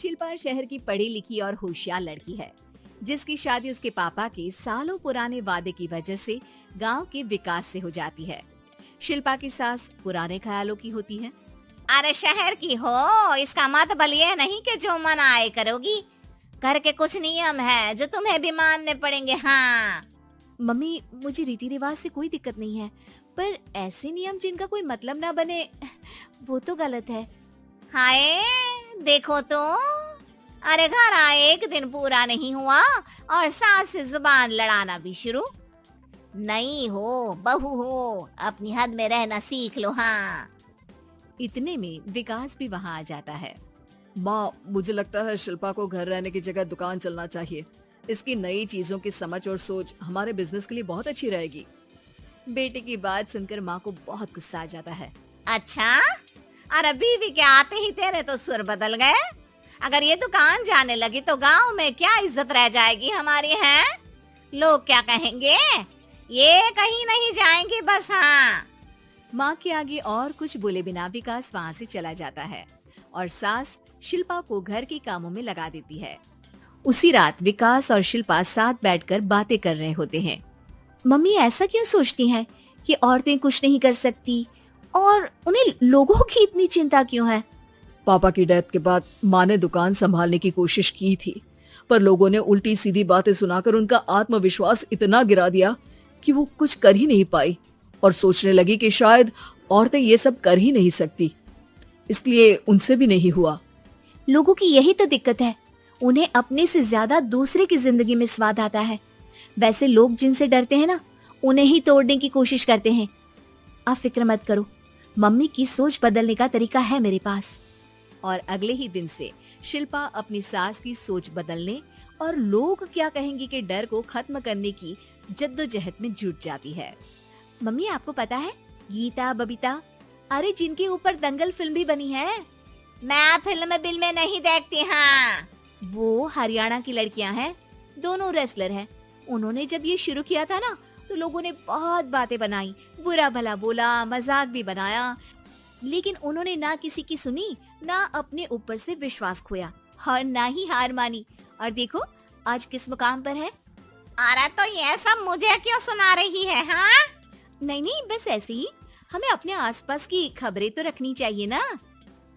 शिल्पा शहर की पढ़ी लिखी और होशियार लड़की है, जिसकी शादी उसके पापा के सालों पुराने वादे की वजह से गांव के विकास से हो जाती है। शिल्पा की सास पुराने ख्यालों की होती है। अरे शहर की हो, इसका मतलब ये नहीं कि जो मन आए करोगी। घर के कुछ नियम है जो तुम्हें भी मानने पड़ेंगे। हाँ मम्मी, मुझे रीति रिवाज से कोई दिक्कत नहीं है, पर ऐसे नियम जिनका कोई मतलब ना बने, वो तो गलत है। हाय, देखो तो, अरे घर आए एक दिन पूरा नहीं हुआ और सास से जुबान लड़ाना भी शुरू। नहीं हो, बहू हो, अपनी हद में रहना सीख लो। हाँ इतने में विकास भी वहाँ आ जाता है। माँ, मुझे लगता है शिल्पा को घर रहने की जगह दुकान चलना चाहिए। इसकी नई चीजों की समझ और सोच हमारे बिजनेस के लिए बहुत अच्छी रहेगी। बेटे की बात सुनकर माँ को बहुत गुस्सा आ जाता है। अच्छा, अरे बीवी के आते ही तेरे तो सुर बदल गए। अगर ये दुकान जाने लगी तो गांव में क्या इज्जत रह जाएगी हमारी है? लोग क्या कहेंगे? ये कहीं नहीं जाएंगी बस। हाँ माँ के आगे और कुछ बोले बिना विकास वहाँ से चला जाता है और सास शिल्पा को घर के कामों में लगा देती है। उसी रात विकास और शिल्पा साथ बैठकर बातें कर रहे होते हैं। मम्मी ऐसा क्यों सोचती हैं कि औरतें कुछ नहीं कर सकती, और उन्हें लोगों की इतनी चिंता क्यों है? पापा की डेथ के बाद माँ ने दुकान संभालने की कोशिश की थी, पर लोगों ने उल्टी सीधी बातें सुनाकर उनका आत्मविश्वास इतना गिरा दिया कि वो कुछ कर ही नहीं पाई और सोचने लगी कि शायद औरतें ये सब कर ही नहीं सकती, इसलिए उनसे भी नहीं हुआ। लोगों की यही तो दिक्कत है, उन्हें अपने से ज्यादा दूसरे की जिंदगी में स्वाद आता है। वैसे लोग जिनसे डरते हैं ना, उन्हें ही तोड़ने की कोशिश करते हैं। आप फिक्र मत करो, मम्मी की सोच बदलने का तरीका है मेरे पास। और अगले ही दिन से शिल्पा अपनी सास की सोच बदलने और लोग क्या कहेंगे के डर को खत्म करने की जद्दोजहद में जुट जाती है। मम्मी, आपको पता है गीता, बबीता, अरे जिनके ऊपर दंगल फिल्म भी बनी है। मैं फिल्म बिल में नहीं देखती। हाँ वो हरियाणा की लड़कियां हैं, दोनों रेसलर हैं। उन्होंने जब ये शुरू किया था ना, तो लोगों ने बहुत बातें बनाई, बुरा भला बोला, मजाक भी बनाया, लेकिन उन्होंने ना किसी की सुनी, ना अपने ऊपर से विश्वास खोया और ना ही हार मानी। और देखो आज किस मुकाम पर है। अरे तो ये सब मुझे क्यों सुना रही है? हाँ नहीं नहीं, बस ऐसे ही, हमें अपने आसपास की खबरें तो रखनी चाहिए ना।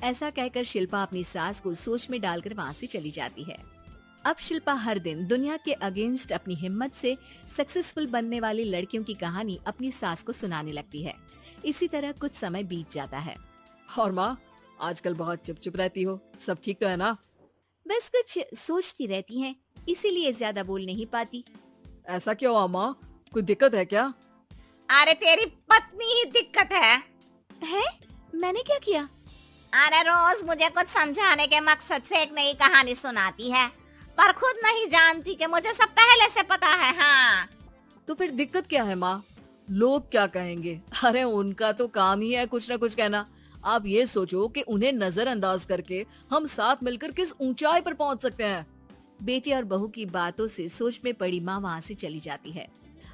ऐसा कहकर शिल्पा अपनी सास को सोच में डालकर वहाँ से चली जाती है। अब शिल्पा हर दिन दुनिया के अगेंस्ट अपनी हिम्मत से सक्सेसफुल बनने वाली लड़कियों की कहानी अपनी सास को सुनाने लगती है। इसी तरह कुछ समय बीत जाता है। और माँ, आजकल बहुत चुप चुप रहती हो, सब ठीक तो है ना? बस कुछ सोचती रहती हैं, इसीलिए ज्यादा बोल नहीं पाती। ऐसा क्यों हुआ माँ, कोई दिक्कत है क्या? अरे तेरी पत्नी ही दिक्कत है। है? मैंने क्या किया? अरे रोज मुझे कुछ समझाने के मकसद से एक नई कहानी सुनाती है, पर खुद नहीं जानती कि मुझे सब पहले से पता है। हाँ तो फिर दिक्कत क्या है माँ? लोग क्या कहेंगे? अरे उनका तो काम ही है कुछ न कुछ कहना। आप ये सोचो कि उन्हें नजरअंदाज करके हम साथ मिलकर किस ऊंचाई पर पहुंच सकते हैं। बेटे और बहू की बातों से सोच में पड़ी माँ वहाँ से चली जाती है।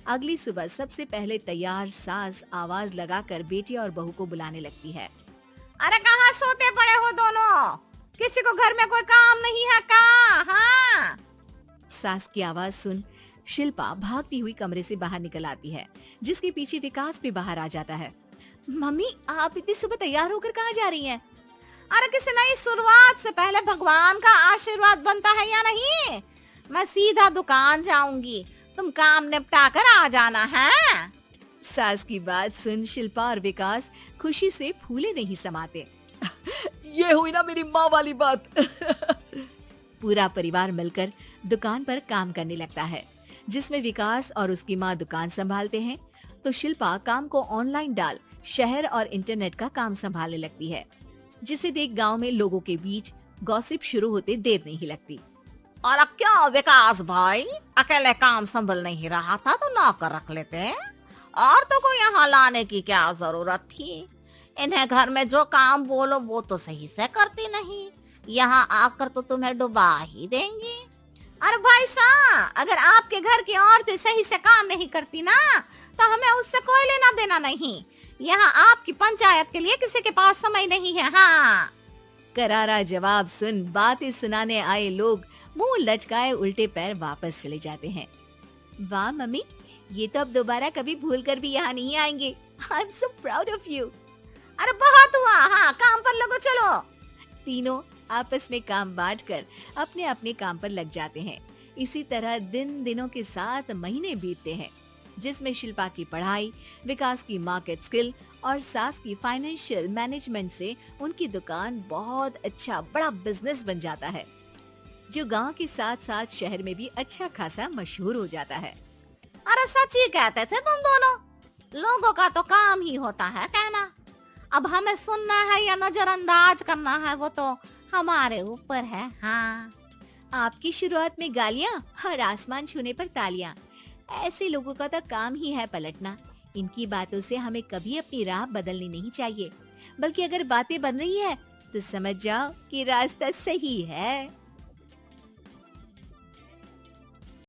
अगली सुबह सबसे पहले तैयार सास आवाज लगाकर बेटी और बहू को बुलाने लगती है। अरे कहाँ सोते पड़े हो दोनों? किसी को घर में कोई काम नहीं है का? हाँ सास की आवाज सुन शिल्पा भागती हुई कमरे से बाहर निकल आती है, जिसके पीछे विकास भी बाहर आ जाता है। मम्मी, आप इतनी सुबह तैयार होकर कहाँ जा रही हैं? अरे किसी नई शुरुआत से पहले भगवान का आशीर्वाद बनता है या नहीं? मैं सीधा दुकान जाऊंगी, तुम काम निपटा कर आ जाना है। सास की बात सुन शिल्पा और विकास खुशी से फूले नहीं समाते। ये हुई ना मेरी माँ वाली बात। पूरा परिवार मिलकर दुकान पर काम करने लगता है, जिसमें विकास और उसकी माँ दुकान संभालते हैं, तो शिल्पा काम को ऑनलाइन डाल शहर और इंटरनेट का काम संभालने लगती है, जिसे देख गांव में लोगों के बीच गॉसिप शुरू होते देर नहीं लगती। और अब क्या विकास भाई, अकेले काम संभल नहीं रहा था तो नौकर रख लेते, और तो को यहाँ लाने की क्या जरूरत थी? इन्हें घर में जो काम बोलो वो तो सही से करती नहीं, यहाँ आकर तो तुम्हें डुबा ही देंगी। अरे भाई साहब, अगर आपके घर की औरतें सही से काम नहीं करती ना, तो हमें उससे कोई लेना देना नहीं। यहाँ आपकी पंचायत के लिए किसी के पास समय नहीं है। हाँ करारा जवाब सुन बातें सुनाने आए लोग मुंह लटकाए उल्टे पैर वापस चले जाते हैं। वाह मम्मी, ये तो अब दोबारा कभी भूल कर भी यहाँ नहीं आएंगे। I am so proud of you. अरे बहुत हुआ, हाँ काम पर लगो चलो। तीनों आपस में काम बांटकर अपने अपने काम पर लग जाते हैं। इसी तरह दिनों के साथ महीने बीतते हैं, जिसमें शिल्पा की पढ़ाई, विकास की मार्केट स्किल और सास की फाइनेंशियल मैनेजमेंट से उनकी दुकान बहुत अच्छा बड़ा बिजनेस बन जाता है, जो गांव के साथ साथ शहर में भी अच्छा खासा मशहूर हो जाता है। अरे सच ही कहते थे तुम दोनों, लोगों का तो काम ही होता है कहना। अब हमें सुनना है या नजरअंदाज करना है वो तो हमारे ऊपर है। हाँ, आपकी शुरुआत में गालियाँ और आसमान छूने पर तालियां, ऐसे लोगों का तो काम ही है पलटना। इनकी बातों से हमें कभी अपनी राह बदलनी नहीं चाहिए, बल्कि अगर बातें बन रही है तो समझ जाओ कि रास्ता सही है।